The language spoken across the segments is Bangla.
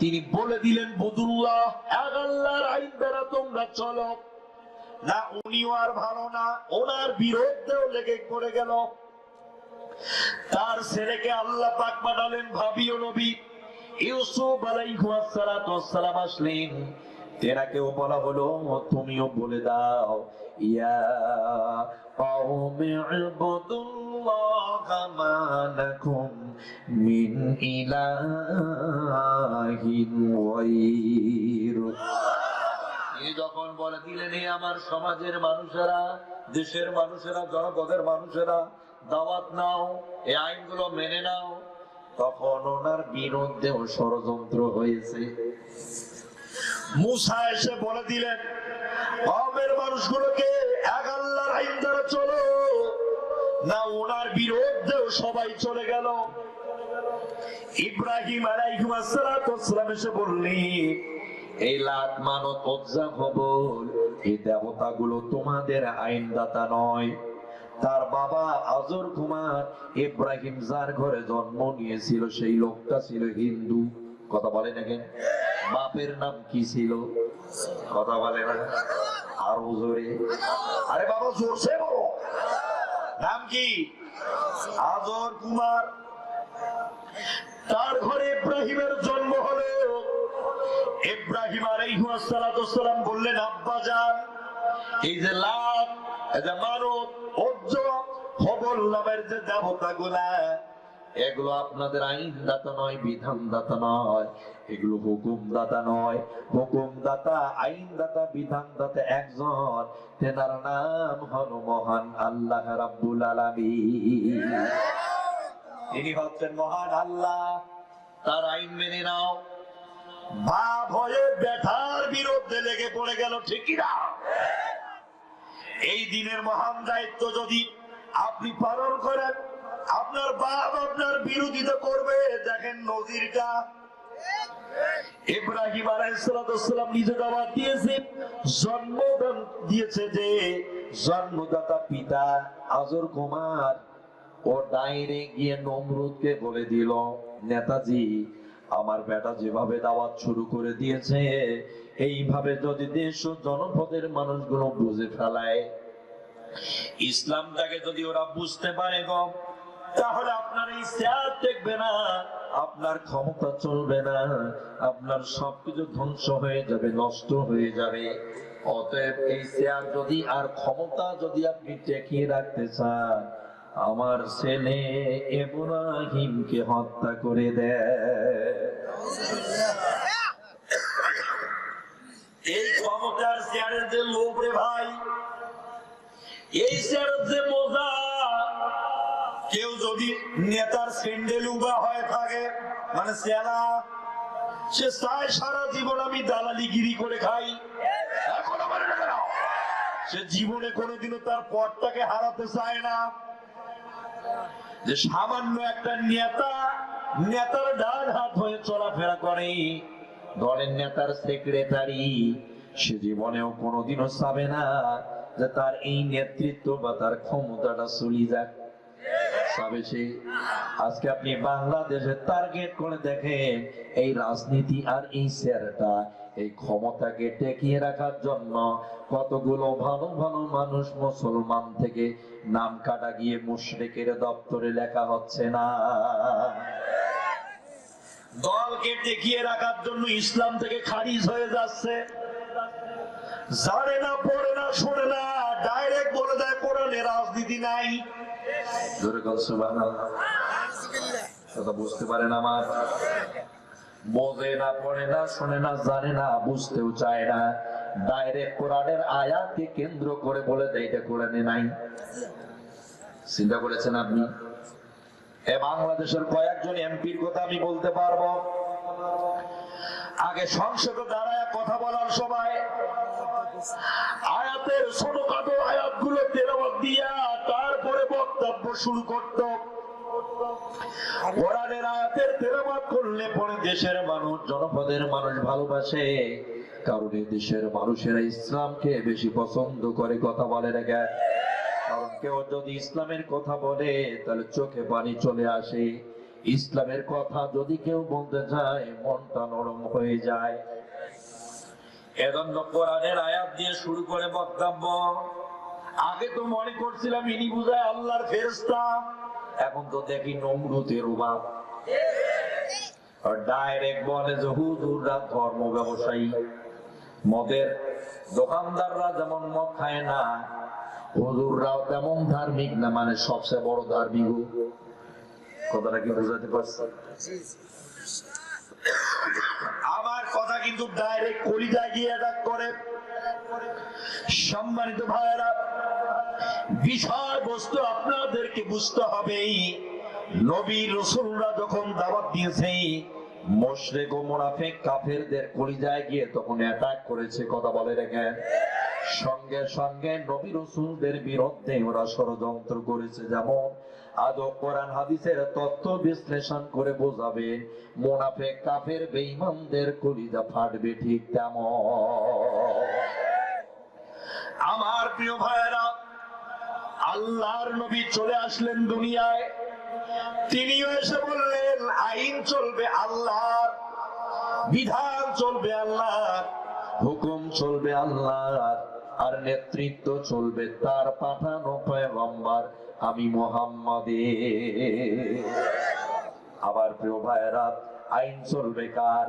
তিনি বলে দিলেন বুদুল্লাহ, এক আল্লাহর আইন দ্বারা তোমরা চলো না। উনিও আর ভালো না, ওনার বিরুদ্ধেও লেগে পড়ে গেল। তার ছেলেকে আল্লাহ পাক পাঠালেন ভাবিও নবী ইউসুফ আলাইহিস সালাম আসলেন। তেনাকেও বলা হলো তুমিও বলে দাও, ইয়া কওমি ইবুদুল্লাহ মা লাকুম মিন ইলাহিন গায়রু। তিনি যখন বলে দিলেন, হে আমার সমাজের মানুষেরা, দেশের মানুষেরা, জনপদের মানুষেরা, দাওয়াত নাও, এই আইনগুলো মেনে নাও, তখন ওনার বিরুদ্ধেও ষড়যন্ত্র হয়েছে। মুসা এসে বলে দিলেন, কওমের মানুষগুলোকে এক আল্লাহর আইন দ্বারা চলো না। ওনার বিরুদ্ধেও সবাই চলে গেল। ইব্রাহিম আলাইহিস সালাম এসে বললেন, এই লাত মানত উজ্জা হবল, এই দেবতাগুলো তোমাদের আইনদাতা নয়। তার বাবা আজর কুমার ইব্রাহিম যার ঘরে জন্ম নিয়েছিল সেই লোকটা ছিল হিন্দু। কথা বলে নাকি? বাপের নাম কি ছিল? কথা বলে না আরো জোরে। আরে বাবা জোরছে বলো, নাম কি? আজর কুমার। তার ঘরে ইব্রাহিমের জন্ম হলো। ইব্রাহিম আলাইহিস সালাম বললেন, আব্বা জান, এই যে লাত, এই যে মানত, উজ্জা, হবল নামের যে দেবতাগুলা, এগুলো আপনাদের আইনদাতা নয়, বিধানদাতা নয়, এগুলো হুকুমদাতা নয়। হুকুমদাতা, আইনদাতা, বিধানদাতা একজন, তেনার নাম হলো মহান আল্লাহ রাব্বুল আলামিন। তিনি হচ্ছেন মহান আল্লাহ। তার আইন মেনে নাও। বাপ হয়ে বেটার বিরুদ্ধে লেগে পড়ে গেল, ঠিক না? এই দিনের মহান দায়িত্ব যদি আপনি পালন করেন, আপনার বাপ আপনার বিরোধিতা করবে। দেখেন নজিরটা, ইব্রাহিম আলাইহিস সালাম নিজে দাওয়াত দিয়েছে, জন্মদান দিয়েছে যে জন্মদাতা পিতা আজর কুমার, ও ডাইরেক্ট গিয়ে নমরুদকে বলে দিল, নেতাজি, আমার বেটা যেভাবে দাওয়াত শুরু করে দিয়েছে, এইভাবে যদি দেশ ও জনপদের মানুষগুলো বুঝে ফেলায়, ইসলামটাকে যদি ওরা বুঝতে পারে গো, তাহলে আপনার এই শেয়ার দেখবে না, আপনার ক্ষমতা চলবে না, আপনার সবকিছু ধ্বংস হয়ে যাবে, নষ্ট হয়ে যাবে। অতএব এই শেয়ার যদি আর ক্ষমতা যদি আপনি টেকিয়ে রাখতে চান, আমার ছেলে ইব্রাহিমকে হত্যা করে দেয়। এই ক্ষমতার শেয়ারের যে লোভ রে ভাই, এই শেয়ারের যে মজা, কেউ যদি নেতার স্যান্ডেল উবা হয়ে থাকে, মানে সেলা, সে চায় সারা জীবন আমি দালালিগিরি করে খাই। এখন আমার সে জীবনে কোনোদিনও তার পথটাকে হারাতে চায় না। যে সামান্য একটা নেতা, নেতার ডান হাত হয়ে চলাফেরা করে, দলের নেতার সেক্রেটারি, সে জীবনেও কোনোদিনও চাবে না যে তার এই নেতৃত্ব বা তার ক্ষমতাটা চলে যাক। আজকে আপনি বাংলাদেশের টার্গেট করে দেখেন, এই রাজনীতি আর এই শেয়ারটা, এই ক্ষমতাকে টেকিয়ে রাখার জন্য কতগুলো ভালো ভালো মানুষ মুসলমান থেকে নাম কাটা গিয়ে মুশরিকের দপ্তরে লেখা হচ্ছে না। দলকে টেকিয়ে রাখার জন্য ইসলাম থেকে খারিজ হয়ে যাচ্ছে। জানে না, পড়ে না, শোনে না, ডাইরেক্ট বলে দেয় কোরআনে রাজনীতি নাই। কথা বুঝতে পারে না, আমার বোঝে না, পড়ে না, শোনে না, জানে না, বুঝতেও চায় না, ডাইরেক্ট কোরআনের আয়াতকে কেন্দ্র করে বলে দেয় এটা কোরআনে নাই। চিন্তা করেছেন আপনি? এ বাংলাদেশের কয়েকজন এমপির কথা আমি বলতে পারবো। আগে সংসদে দাঁড়ায় কথা বলার সময় আয়াতের ছোটখাটো আয়াতগুলো তেলাওয়াত দিয়া তারপরে বক্তব্য শুরু করত। কোরআনের আয়াতের তেলাওয়াত করলে পরে দেশের মানুষ, জনপদের মানুষ ভালোবাসে, কারণ এই দেশের মানুষেরা ইসলামকে বেশি পছন্দ করে। কথা বলে না কেন? কারণ কেউ যদি ইসলামের কথা বলে তাহলে চোখে পানি চলে আসে। ইসলামের কথা যদি কেউ বলতে চায় মনটা নরম হয়ে যায়। এজন্য কোরআনের আয়াত দিয়ে শুরু করে বক্তব্য। আগে তো মনে করছিলাম ইনি বুঝায় আল্লাহর ফেরেশতা, এখন তো দেখি নমরুদের রূপ। ডাইরেক্ট বলে যে হুজুররা ধর্ম ব্যবসায়ী, মদের দোকানদাররা যেমন মদ খায় না, হুজুররাও তেমন ধার্মিক না, মানে সবচেয়ে বড় ধার্মিক। কথাটা কি বুঝাতে পারছি? আমার কথা কিন্তু ডাইরেক্ট কলিজায় গিয়ে অ্যাটাক করে। সম্মানিত ভাইয়েরা, বিষয় বস্তু আপনাদেরকে বুঝতে হবে। নবী রাসূলরা যখন দাওয়াত দিয়েছে, মুশরিক ও মুনাফিক কাফেরদের কলিজায় গিয়ে তখন অ্যাটাক করেছে। কথা বলে রেখেন, সঙ্গে সঙ্গে নবী রাসূলদের বিরুদ্ধে ওরা ষড়যন্ত্র করেছে। যেমন আদৌ কোরআন হাদিসের তথ্য বিশ্লেষণ করে বোঝাবে মুনাফিক কাফের বেঈমানদের কলিজা ফাটবে, ঠিক তেমন। আমার প্রিয় ভাইয়েরা, আল্লাহর নবী চলে আসলেন দুনিয়ায়। তিনিও এসে বললেন আইন চলবে আল্লাহর, বিধান চলবে আল্লাহর, হুকুম চলবে আল্লাহর, আর নেতৃত্ব চলবে তার পাঠানো পয়গম্বর আমি মুহাম্মাদের। আবার প্রিয় ভাইয়েরা, আইন চলবে কার?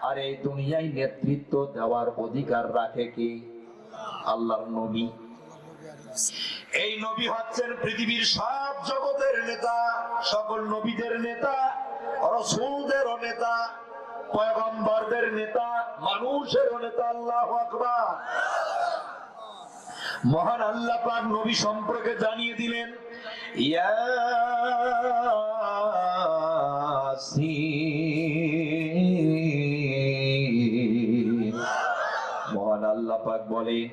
আর এই দুনিয়ায় নেতৃত্ব দেওয়ার অধিকার রাখে কি? আল্লাহর নবী। এই নবী হচ্ছেন পৃথিবীর সব জগতের নেতা, সকল নবীদের নেতা, রাসূলদেরও নেতা, পয়গম্বরদের নেতা, মানুষেরও নেতা। আল্লাহু আকবার। মহান আল্লাহ পাক নবী সম্পর্কে জানিয়ে দিলেন, ইয়াসিন। মহান আল্লাহ পাক বলেন,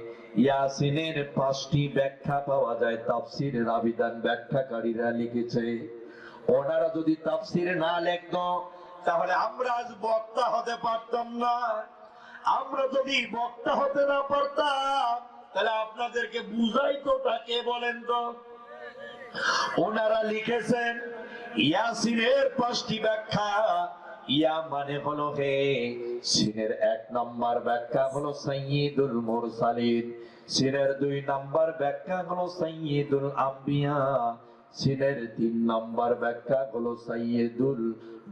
ইয়াসিনের 5টি ব্যাখ্যা পাওয়া যায়, তাফসীরের আবিধান ব্যাখ্যাকারীরা লিখেছে। ওনারা যদি তাফসীর না লিখতো তাহলে আমরা আজ বক্তা হতে পারতাম না। আমরা যদি বক্তা হতে না পারতাম তাহলে আপনাদেরকে বুঝাইতো তাকে বলেন তো। ওনারা লিখেছেন ইয়াসিনের 5টি ব্যাখ্যা। ইয়া মানে হলো হে, সিনের 1 নম্বর ব্যাখ্যা হলো সাইয়্যিদুল মুরসালিন, সিনের 2 নম্বর ব্যাখ্যা হলো সাইয়্যিদুল আম্বিয়া, সিনের 3 নম্বর ব্যাখ্যা হলো সাইয়্যিদুল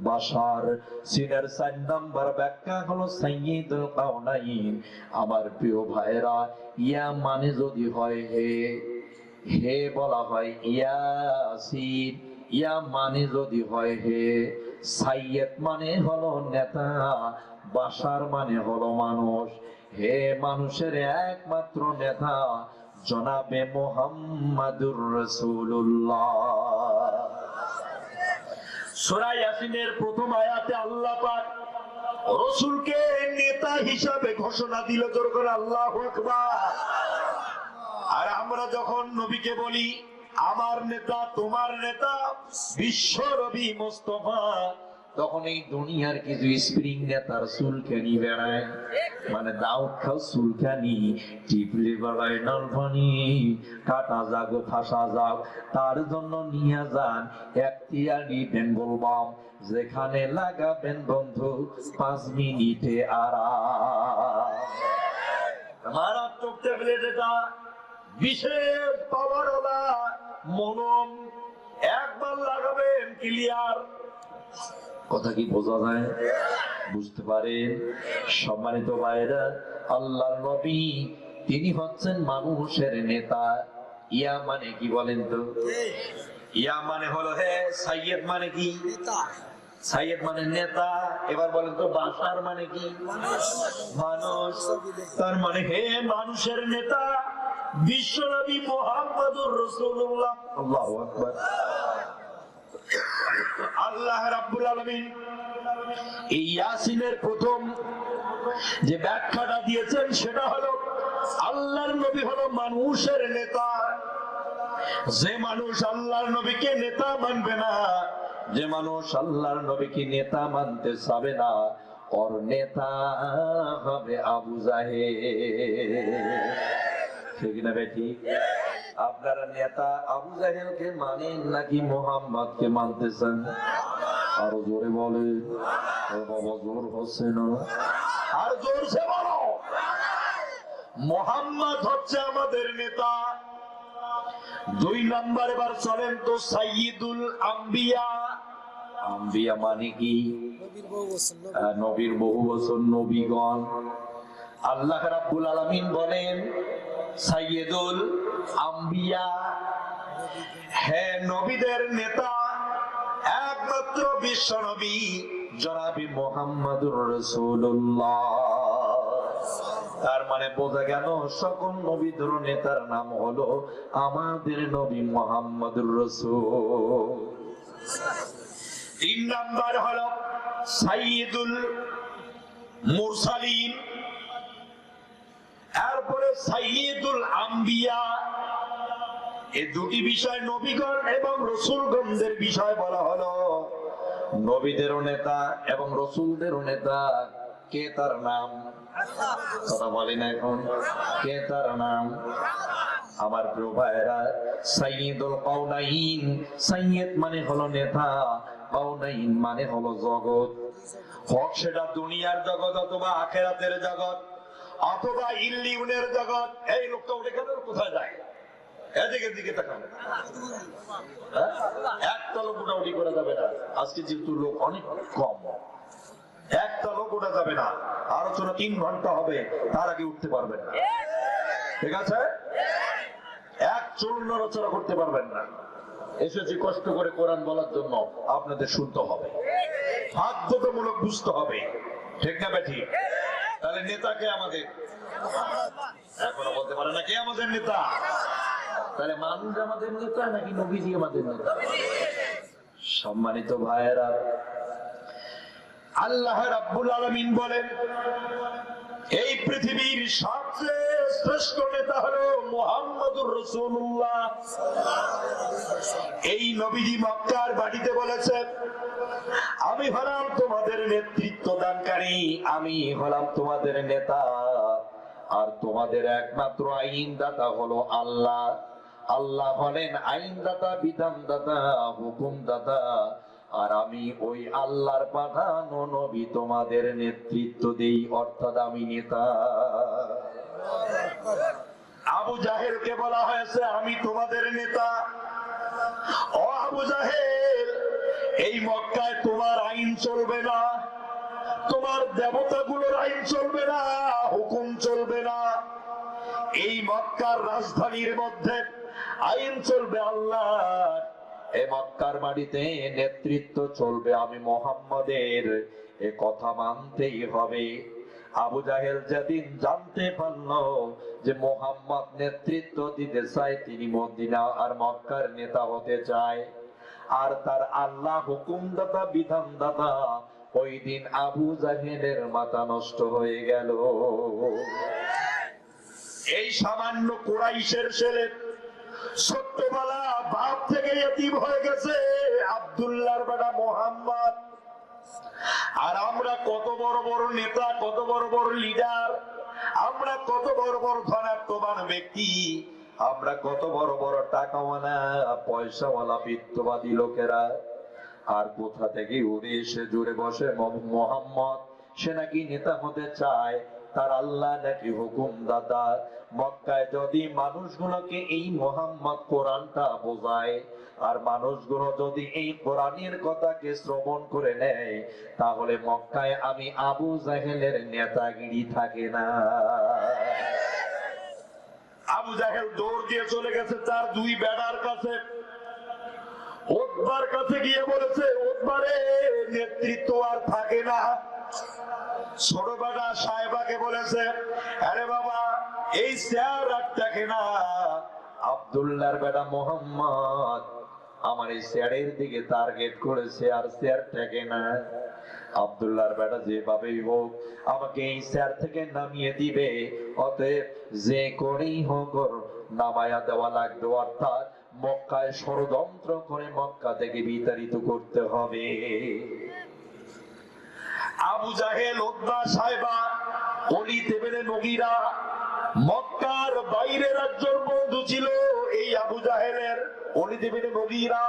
বাশার, সিনের 4 নম্বর ব্যাখ্যা হলো সাইয়্যিদুল কাউনাইন। আমার প্রিয় ভাইরা, ইয়া মানে যদি হয় হে, হে বলা হয় ইয়াসিন। ইয়া মানে যদি হয় হে, সাইয়্যিদ মানে হলো নেতা, বাশার মানে হলো মানুষ। হে মানুষের একমাত্র নেতা জনাবে মুহাম্মাদুর রাসূলুল্লাহ। সূরা ইয়াসিনের প্রথম আয়াতে আল্লাহ পাক রাসূলকে নেতা হিসাবে ঘোষণা দিল। জোর করে আল্লাহু আকবার। আর আমরা যখন নবীকে বলি আমার নেতা, তোমার নেতা, বিশ্ব নবী মুস্তাফা, তখন এই দুনিয়ার কিছু স্প্রিং নেতার চুলকানি বেড়ায়, মানে দাউদ খাও চুলকানি, টিপলে বেড়ায় নলফানি, কাটা যাগ ফাঁসা যাও, তার জন্য নিয়ে যান এখতিয়ারি বেঙ্গল বাম, যেখানে লাগাবেন বন্ধু 5 মিনিটে আরাম। মারাত্মক ট্যাবলেট এটা, বিশেষ পাওয়ারওয়ালা মলম, একবার লাগাবেন ক্লিয়ার। কথা কি বোঝা যায়? বুঝতে পারেন? সম্মানিত ভাইরা, আল্লাহর নবী তিনি হচ্ছেন মানুষের নেতা। ইয়া মানে কি বলেন তো? ইয়া মানে হলো হে, সাইয়্যিদ মানে কি? সাইয়্যিদ মানে নেতা। এবার বলেন তো বাশার মানে কি? মানুষ। তার মানে হে মানুষের নেতা বিশ্বনবী মুহাম্মদুর রাসূলুল্লাহ। আল্লাহু আকবার। আল্লাহ রাব্বুল আলামিন এই ইয়াসিনের প্রথম যে ব্যাখ্যাটা দিয়েছেন সেটা হলো আল্লাহর নবী হলো মানুষের নেতা। যে মানুষ আল্লাহর নবীকে নেতা মানবে না, যে মানুষ আল্লাহর নবীকে নেতা মানতে চাবে না, ওর নেতা হবে আবু জাহেল। ঠিক না বেটি? আপনারা নেতা আবু জাহেলকে মানেন নাকি মোহাম্মদকে মানতেছেন? আরো জোরে বলে। বাবা জোর হচ্ছে না, আর জোরসে বলো। মোহাম্মদ হচ্ছে আমাদের নেতা। 2 নাম্বার এবার চলেন তো সাইয়্যিদুল আম্বিয়া। আম্বিয়া মানে কি? নবীর বহু বছর, নবীগণ। আল্লাহ রাব্বুল আলামিন বলেন সাইয়্যিদুল আম্বিয়া, হ্যাঁ নবীদের নেতা একমাত্র বিশ্ব নবী জনাবি মুহাম্মাদুর রাসূলুল্লাহ। তার মানে বোঝা গেল সকল নবীদের নেতার নাম হলো আমাদের নবী মুহাম্মদুর রাসূল। 3 নাম্বার হলো সাইয়্যিদুল মুরসালিন, এরপরে সাইয়্যিদুল আম্বিয়া। এই দুটি বিষয় নবীগণ এবং রাসূলগণদের বিষয় বলা হলো। নবীদেরও নেতা এবং রাসূলদেরও নেতা। কে তার নাম? কথা বলি না এখন। কে তার নাম? আমার প্রিয় ভাইরা, সাইয়্যিদুল কাউনাইন। সাইয়্যিদ মানে হলো নেতা, কাউনাইন মানে হলো জগৎ। হোক সেটা দুনিয়ার জগৎ অথবা আখিরাতের জগৎ অথবা ইল্লিউনের জগৎ। এই লোকটা উঠে গেল, কোথায় যায়? এদিকে দিকে তাকান। একটা লোক উঠাউঠি করা যাবে না আজকে, যেহেতু লোক অনেক কম। একটা লোক উঠা যাবে না। আলোচনা 3 ঘন্টা হবে, তার আগে উঠতে পারবেন না। ঠিক আছে? এক চুল নড়াচড়া করতে পারবেন না। এসেছি কষ্ট করে কোরআন বলার জন্য, আপনাদের শুনতে হবে, বাধ্যতামূলক বুঝতে হবে। ঠিক না বেঠি? তাহলে নেতাকে আমাদের এখনো বলতে পারে না কে আমাদের নেতা? তাহলে মানুষ আমাদের নেতা নাকি নবীজি আমাদের নেতা? সম্মানিত ভাইয়েরা, আল্লাহ রাব্বুল আলামিন বলেন এই পৃথিবীর সবচেয়ে শ্রেষ্ঠ নেতা হলো মুহাম্মদুর রাসূলুল্লাহ। এই নবীজি মক্কার বাড়িতে বলেছে, আমি হলাম তোমাদের নেতৃত্ব দানকারী, আমি হলাম তোমাদের নেতা, আর তোমাদের একমাত্র আইনদাতা হলো আল্লাহ। আল্লাহ হলেন আইনদাতা, বিধানদাতা, হুকুমদাতা, আর আমি ওই আল্লাহর পাঠানো নবী তোমাদের নেতৃত্ব দেই, অর্থাৎ আমি নেতা। আবু জাহেলকে বলা হয়েছে আমি তোমাদের নেতা। ও আবু জাহেল, এই মক্কায় তোমার আইন চলবে না, তোমার দেবতাগুলোর আইন চলবে না, হুকুম চলবে না। এই মক্কার রাজধানীর মধ্যে আইন চলবে আল্লাহ। এই মক্কার মাটিতে নেতৃত্ব চলবে আমি মুহাম্মদের, এ কথা মানতেই হবে। আবু জাহেল যেদিন জানতে পারলো যে মুহাম্মদ নেতৃত্ব দিতে চায়, তিনি মদিনা আর মক্কার নেতা হতে চায়, আর তার আল্লাহ হুকুমদাতা, বিধানদাতা, ওই দিন আবু জাহেলের মাথা নষ্ট হয়ে গেল। এই সামান্য কুরাইশের ছেলে ছোট্টবেলা বাপ থেকে ইতিম হয়ে গেছে, আব্দুল্লাহর বেটা মুহাম্মদ। আর আমরা কত বড় বড় নেতা, কত বড় বড় লিডার, আমরা কত বড় বড় ধনাত্মবান ব্যক্তি, আমরা কত বড় বড় টাকাওয়ালা, পয়সাওয়ালা, বিত্তবাদী লোকেরা, আর কোথা থেকে উড়ে এসে জুড়ে বসে মুহাম্মদ, সে নাকি নেতা হতে চায়, তার আল্লাহ নাকি হুকুমদাতা। মক্কায় যদি মানুষগুলোকে এই মুহাম্মদ কোরআনটা বোঝায়, আর মানুষগুলো যদি এই কোরআনের কথাকে শ্রবণ করে নেয়, তাহলে মক্কায় আমি আবু জাহেলের নেতাগিরি থাকে না। আবু জাহেল দৌড় দিয়ে চলে গেছে তার 2 বেটার কাছে। উতবার কাছে গিয়ে বলেছে, উতবারে নেতৃত্ব আর থাকে না। ছোট বেটা সাহেবাকে বলেছে, আরে বাবা এই চেয়ার আর থাকে না। আব্দুল্লাহর বেটা মুহাম্মদ আমার এই চেয়ারের দিকে টার্গেট করেছে, আর চেয়ার থাকে না। আব্দুল্লাহর বেটা যেভাবেই হোক আমাকে এই চেয়ার থেকে নামিয়ে দিবে, অতএব যে করেই হোক নামায়া দেওয়া লাগবে, অর্থাৎ মক্কায় ষড়যন্ত্র করে মক্কা থেকে বিতাড়িত করতে হবে। আবু জাহেল, উতবা, সাইবা, ওলীদ ইবনে মুগীরা মক্কার বাইরের একজন বন্ধু ছিল এই ওলীদ ইবনে মুগীরা,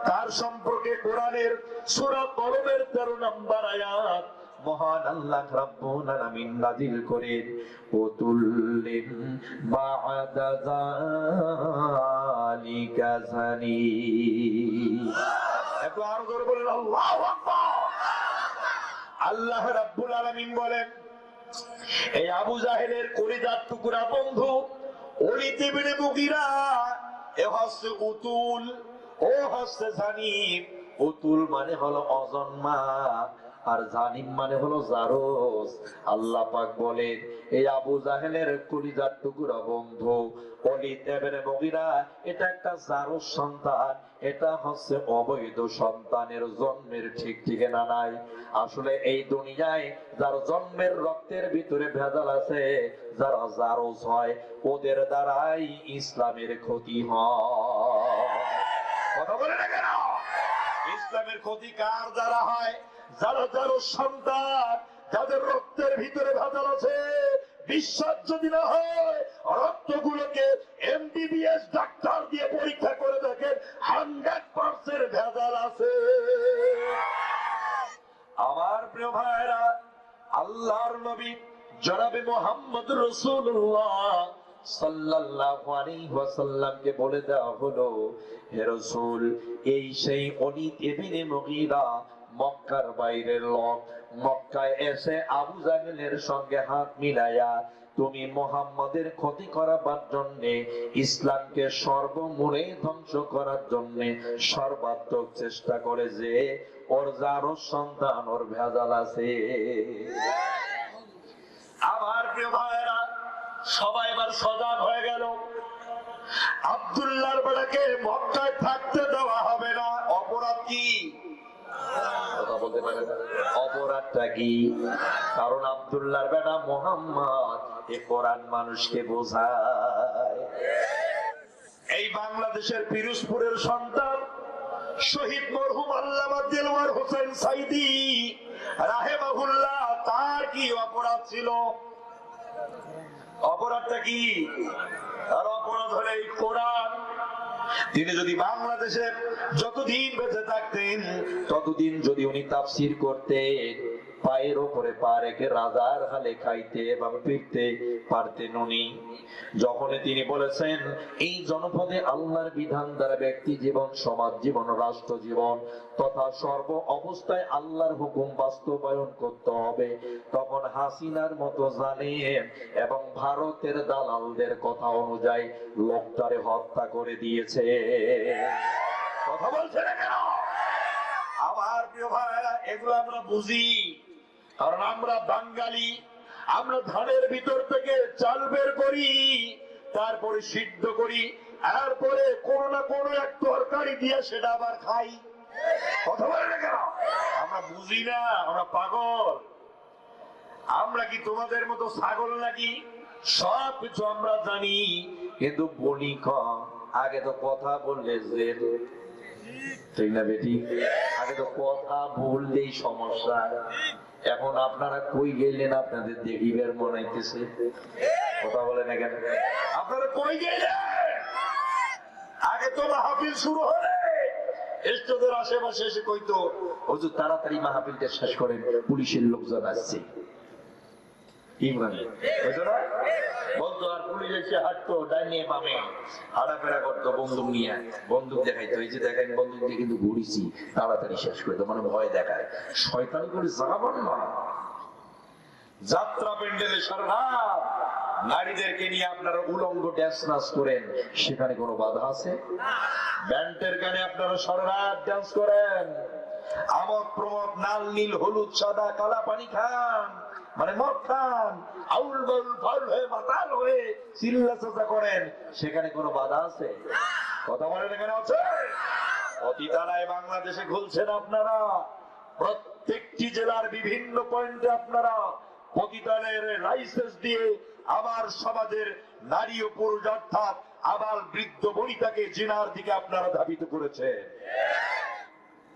তার সম্পর্কে কোরআনের সূরা কলমের 13 নম্বর আয়াত মহান আল্লাহ রাব্বুল আলামিন নাযিল করেন, উতুল্লিম বা'দা যালিকা জানি। একটু আরো জোরে বলেন আল্লাহু আকবার। আল্লাহ রাব্বুল আলামিন বলেন, এই আবু জাহেলের কলিজার টুকরা বন্ধু ওলীদ ইবনে মুগীরা এ হচ্ছে উতুল, ও হচ্ছে জানিম। উতুল মানে হলো অজন্মা, আর জানিম মানে হলো জারজ। আল্লাহ পাক বলেন, এই আবু জাহেলের কলিজার টুকরা বন্ধু ওলীদ ইবনে মুগীরা এটা একটা জারজ সন্তান, এটা হচ্ছে অবৈধ সন্তানের জন্মের ঠিক ঠিকানা নাই। আসলে এই দুনিয়ায় যার জন্মের রক্তের ভিতরে ভেজাল আছে, যারা জারজ হয় ওদের দ্বারাই ইসলামের ক্ষতি হয়। কথা বলে না কেন? ইসলামের ক্ষতি কার দ্বারা হয়? যারা জারজ সন্তান, যাদের রক্তের ভিতরে ভেজাল আছে। বিশ্বাস যদি না হয় রক্তগুলোকে এমবিবিএস ডাক্তার দিয়ে পরীক্ষা করে দেখেন, 100% ভেজাল আছে। আমার প্রিয় ভাইরা, আল্লাহর নবী জনাবে মুহাম্মদ রাসূলুল্লাহ সাল্লাল্লাহু আলাইহি ওয়াসাল্লামকে বলে দেওয়া হলো, হে রাসূল, এই সেই ওলীদ ইবনে মুগীরা মক্কার বাইরের লোক, মক্কায় এসে আবু জাহেলের সঙ্গে হাত মিলাইয়া তুমি মুহাম্মাদের ক্ষতি করার জন্য, ইসলামকে সর্বমূলে ধ্বংস করার জন্য সর্বাত্মক চেষ্টা করে, যে ওর জারজ সন্তান ওর ভেজাল আছে। আমার প্রিয় ভাইরা, সবাই এবার সজাগ হয়ে গেল। আব্দুল্লাহর বেটাকে মক্কায় থাকতে দেওয়া হবে না। অপরাধ কি? কথা বলতে পারে না। অপরাধটা কি? কারণ আব্দুল্লাহর বেটা মুহাম্মদ এ কোরআন মানুষকে বোঝায়। এই বাংলাদেশের পিরোজপুরের সন্তান শহীদ মরহুম আল্লামা দেলওয়ার হোসেন সাইদি রাহিমাহুল্লাহ, তার কি অপরাধ ছিল? অপরাধটা কি? তার অপরাধ হলো এই কোরআন। তিনি যদি বাংলাদেশে যতদিন বেঁচে থাকতেন ততদিন যদি উনি তাফসীর করতেন, পায়ের ওপরে পা রেখে রাজার হালে খাইতে এবং ফিরতে পারতেন উনি। যখন তিনি বলেছেন এই জনপদে আল্লাহর বিধান দ্বারা ব্যক্তি জীবন, সমাজ জীবন, রাষ্ট্র জীবন তথা সর্ব অবস্থায় আল্লাহর হুকুম বাস্তবায়ন করতে হবে, তখন হাসিনার মতো জালেম এবং ভারতের দালালদের কথা অনুযায়ী লোকটারে হত্যা করে দিয়েছে। কথা বলছে না কেন? আমার প্রিয় ভাইরা, এগুলো আমরা বুঝি, কারণ আমরা বাঙালি। আমরা ধানের ভিতর থেকে চাল বের করি, তারপরে সিদ্ধ করি, তারপরে কোনো না কোনো এক তরকারি দিয়ে সেটা আবার খাই। কথা বলে না কেন? আমরা বুঝি না, আমরা পাগল। আমরা কি তোমাদের মতো ছাগল নাকি? সব কিছু আমরা জানি, কিন্তু বলি কম। আগে তো কথা বললে যে, ঠিক না বেটি? আগে তো কথা বললেই সমস্যা। এখন আপনারা কই গেলেন? আপনাদের দেখিবার মনে হইতেছে। কথা বলে না কেন? আপনারা কই গেলেন? আগে তো মাহফিল শুরু হলে স্টেজের আশেপাশে এসে কইতো, হুজুর তাড়াতাড়ি মাহফিলটা শেষ করেন, পুলিশের লোকজন আসছে। বলতো, আর পুলিশ এসে হাঁটতো ডাইনে বামে, হাঁটাফেরা করতো বন্দুক নিয়ে, বন্দুক দেখাইতো, এই যে দেখেন বন্দুক দিয়ে কিন্তু ঘুরিছি, তাড়াতাড়ি শেষ করে তো, মানে ভয় দেখায়। শয়তানি করে জাগাবেন না। যাত্রা প্যান্ডেলে সারা নারীদেরকে নিয়ে আপনারা উলঙ্গ ড্যান্স নাচ করেন, সেখানে কোনো বাধা আছে? ব্যান্ডের গানে আপনারা সারা রাত ড্যান্স করেন, আমোদ প্রমোদ, লাল নীল হলুদ সাদা কালা পানি খান, মানে মদ খান, আউল বাউল ফাউল হয়ে মাতাল হয়ে চিল্লা চাচা করেন, সেখানে কোনো বাধা আছে? কথা বলেন এখানে আছে? পতিতালয় বাংলাদেশে খুলছেন আপনারা, প্রত্যেকটি জেলার বিভিন্ন পয়েন্টে আপনারা পতিতালয়ের লাইসেন্স দিয়ে আবার সমাজের নারী ও পুরুষ অর্থাৎ আবার বৃদ্ধ বনিতাকে জিনার দিকে আপনারা ধাবিত করেছেন।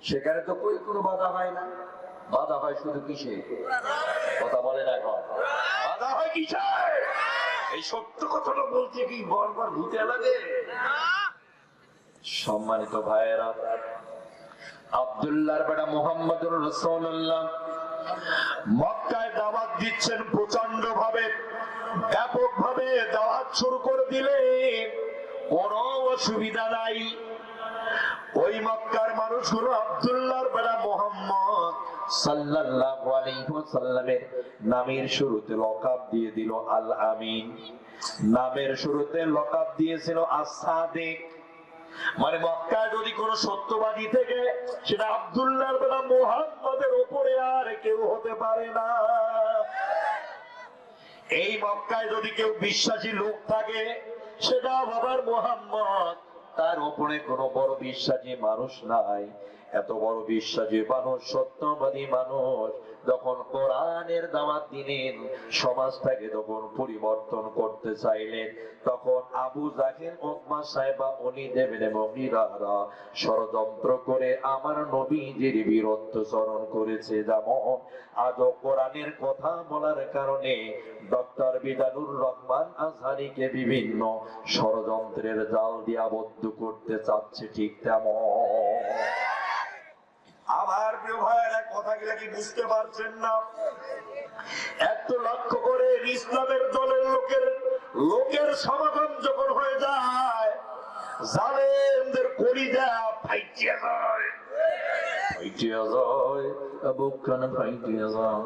সেখানে তো কোনো বাধা হয় না। বাধা হয় শুধু কিসে? কথা বলেন এখন, বাধা হয় কিসে? এই সত্য কথাটা বলতে কি বারবার ভূতে লাগে? সম্মানিত ভাইয়েরা, আব্দুল্লাহর বেটা মুহাম্মদুর রাসূলুল্লাহ মক্কায় দাওয়াত দিচ্ছেন প্রচন্ড ভাবে, ব্যাপক ভাবে দাওয়াত শুরু করে দিলেন। কোনো অসুবিধা নাই। ওই মক্কার মানুষগুলো আব্দুল্লাহর বেটা মুহাম্মদ সাল্লাল্লাহু আলাইহি ওয়াসাল্লামের নামের শুরুতে লকাব দিয়ে দিল আল আমিন, নামের শুরুতে লকাব দিয়েছিল as-সাদিক। মানে মক্কায় যদি কোনো সত্যবাদী থেকে সেটা আব্দুল্লাহর বেটা মুহাম্মদের উপরে আর কেউ হতে পারে না। এই মক্কায় যদি কেউ বিশ্বাসী লোক থাকে সেটা বাবার মুহাম্মদ, তার উপরে কোনো বড় বিশ্বাসী মানুষ নাই। এত বড় বিশ্বাসী মানুষ, সত্যবাদী মানুষ যখন কোরআনের দাওয়াত দিলেন, সমাজটাকে যখন পরিবর্তন করতে চাইলেন, তখন আবু জাহেল, উতবা, সাইবা, ওলীদ ইবনে মুগীরারা ষড়যন্ত্র করে আমার নবীজির বিরুদ্ধাচরণ করেছে। যেমন আজও কোরআনের কথা বলার কারণে ডক্টর বিদানুর রহমান আজহারীকে বিভিন্ন ষড়যন্ত্রের জাল দিয়ে আবদ্ধ করতে চাচ্ছে, ঠিক তেমন। আমার প্রিয় ভাইয়েরা, কথাগুলো কি বুঝতে পারছেন না? একটু লক্ষ্য করে ইসলামের দলের লোকের সমাগম যখন হয়ে যায়, জালেমদের কলিজা ফাইটিয়া যায়, ফাইটিয়া যায়, বুকখানা ফাইটিয়া যায়,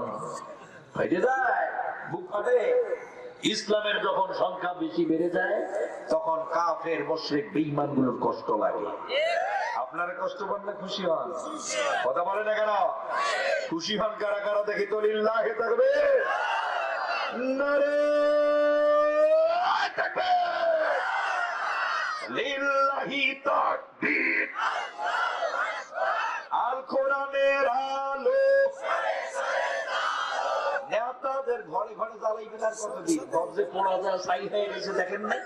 ফাইটে যায়, বুক ফাটে। ইসলামের যখন সংখ্যা বেশি বেড়ে যায়, তখন কাফের মুশরিক বেঈমানগুলোর কষ্ট লাগে। আপনারা কষ্ট পান না খুশি হন? কথা বলে না কেন? খুশি হন কারা কারা দেখি তো? লিল্লাহি তাকবীর, নারে তাকবীর, লিল্লাহি তাকবীর। আল কোরআনের আলো নেতাদের ঘরে ঘরে জ্বালাইবেন আর কতদিন? দরজে পোড়া যা ছাই হয়ে গেছে, দেখেন না?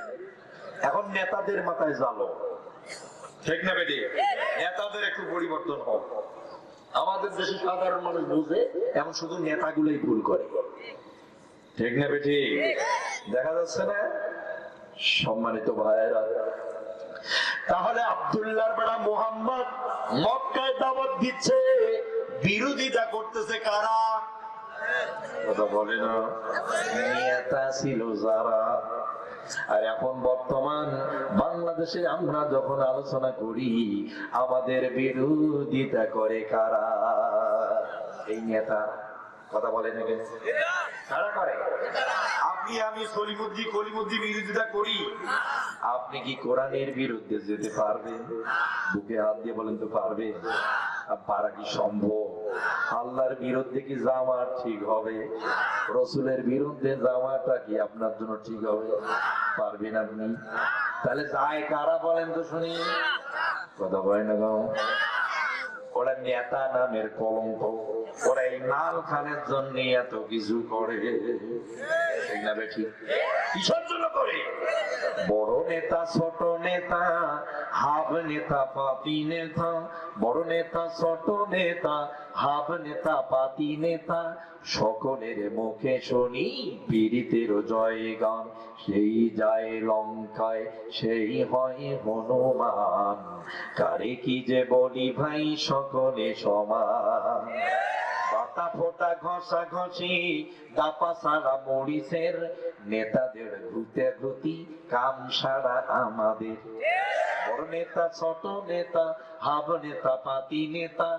এখন নেতাদের মাথায় জ্বালো, ঠিক না বেটি? নেতাদের একটু পরিবর্তন হোক। আমাদের দেশে সাধারণ মানুষ বুঝে, এখন শুধু নেতাগুলোই ভুল করে, ঠিক না বেটি? দেখা যাচ্ছে না? সম্মানিত ভাইয়েরা, তাহলে আব্দুল্লাহর বেটা মুহাম্মদ মক্কায় দাওয়াত দিচ্ছে, বিরোধিতা করতেছে কারা? কথা বলে না? নেতা ছিল যারা। আর এখন বর্তমান বাংলাদেশে আমরা যখন আলোচনা করি, আমাদের বিরোধিতা করে কারা? এই নেতা। কথা বলে নাকি? কারা করে? আপনি আমি কলিমুদ্দি বিরোধিতা করি। আপনি কি কোরআনের বিরুদ্ধে যেতে পারবেন? বুকে হাত দিয়ে বলেন তো পারবেন? আর পারা কি সম্ভব? আল্লাহর বিরুদ্ধে কি যাওয়া ঠিক হবে? রসুলের বিরুদ্ধে যাওয়াটা কি আপনার জন্য ঠিক হবে? পারবেন আপনি? তাহলে যায় কারা বলেন তো শুনি? কথা বলে না গাও? ওরা নেতা নামের কলঙ্ক, ওরা এই মাল খানের জন্য এত কিছু করে, ঠিক না বেশি? কিসের জন্য করে? বড় নেতা, ছোট নেতা, হাফ নেতা, পাতি নেতা, বড় নেতা, ছোট নেতা, হাফ নেতা, পাতি নেতা, সকলের মুখে শুনি পীড়িতের জয় গান। সেই যায় লঙ্কায়, সেই হয় হনুমান, কারে কি যে বলি ভাই, সকলে সমান। পাতা ফোটা ঘষা ঘষি, দাপা সারা মরিচের, নেতাদের ঘুতে ঘুতি, কাম সারা আমাদের। বড় নেতা, ছোট নেতা, হাফ নেতা, পাতি নেতা,